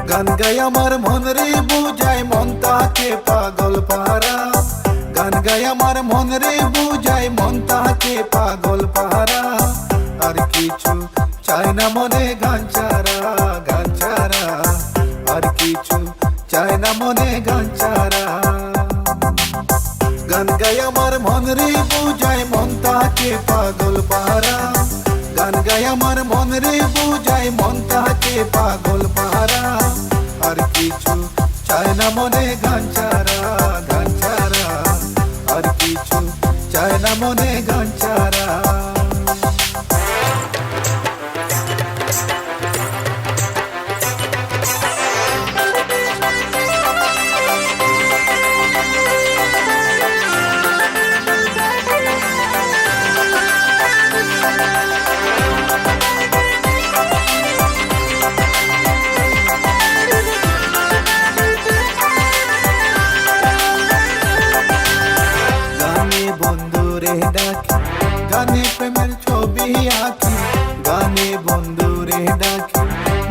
গান গাই আমার মন রে বুঝায় মন তাকে পাগল পাহারা, গান গাই আমার মন রে বুঝায় মন তাকে পাগল পাহারা। আর কিছু চাই না মনে গান ছাড়া, গান ছাড়া আর কিছু চাই না মনে গান ছাড়া। গান গাই আমার মন রে বুঝায় মন তাকে পাগল পাহারা, গান গাই আমার মন রে বুঝায় মন তাকে পাগল পাহারা। আর কিছু চায় না মনে গান ছাড়া, গান ছাড়া আর কিছু চায় না মনে গান ছাড়া। গানে প্রেমের ছবি আঁকি, গানে বন্ধুরে ডাকি,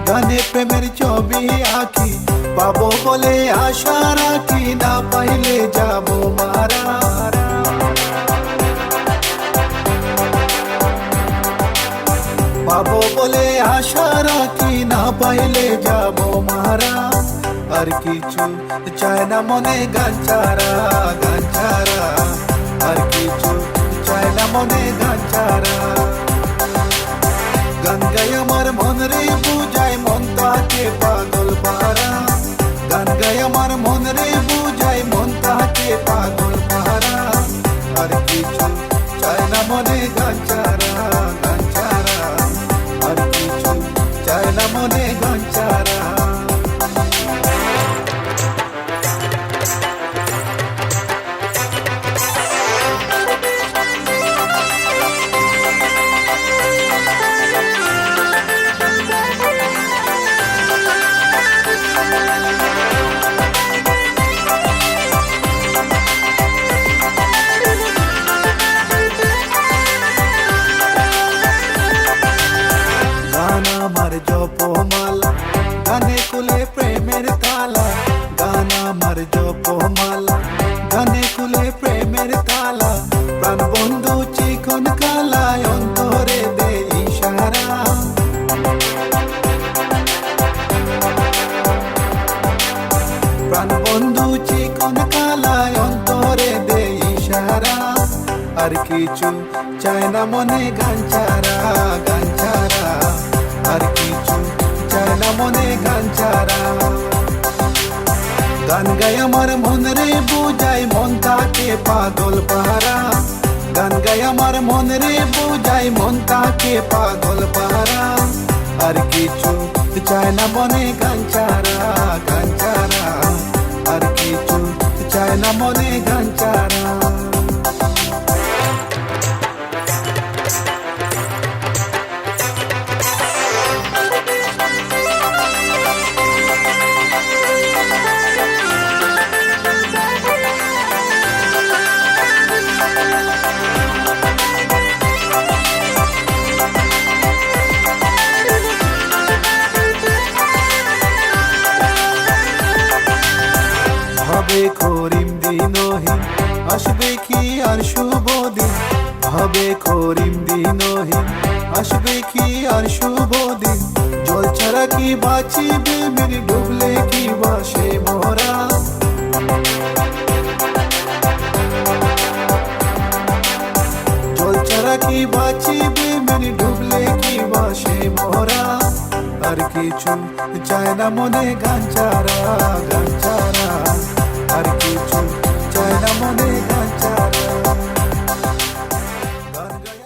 গানে প্রেমের ছবি আঁকি। পাবো বলে আশা রাখি, না পাইলে যাবো মারা। পাবো বলে আশা রাখি, না পাইলে যাবো মারা। আর কিছু চায় না মনে গান ছাড়া, গান ছাড়া আর কিছু চায় না মনে গান ছাড়া। গান গাই আমার মন রে বুঝায় মন তাকে পাগল পাহারা, গান গাই আমার মন রে বুঝায় মন তাকে পাগল পাহারা। আর কিছু চায় না মনে গান ছাড়া, গান ছাড়া আর কিছু চায় না মনে গান ছাড়া। আমার জপমালা গানে কুলে প্রেমের তালা, গান আমার জপমালা গানে কুলে প্রেমের তালা। প্রাণ বন্ধু চিকন কালায় অন্তরে দে ইশারা, প্রাণ বন্ধু চিকন কালায় অন্তরে দে ইশারা। আর কিছু চায় না মনে গান ছাড়া, গান ছাড়া আর কিছু চায় না মনে গান ছাড়া। গান গাই আমার মন রে বুঝায় মন তাকে পাগল পাহারা, গান গাই আমার মন রে বুঝায় মন তাকে পাগল পাহারা। আর কিছু চায় না মনে গান ছাড়া, গান ছাড়া আর কিছু চায় না মনে গান ছাড়া। হবে করিম দিনহীন, আসবে কি আর শুভ দিন। হবে করিম দিনহীন, আসবে কি আর শুভ দিন। জল ছাড়া কি বাঁচিবে মেরে, ডুবলে কি বাসে মোরা। জল ছাড়া কি বাঁচিবে মেরে, ডুবলে কি বাসে মোরা। আর কিছু চায় না মনে গান ছাড়া, গান ছাড়া আর কিছু চায় না মনে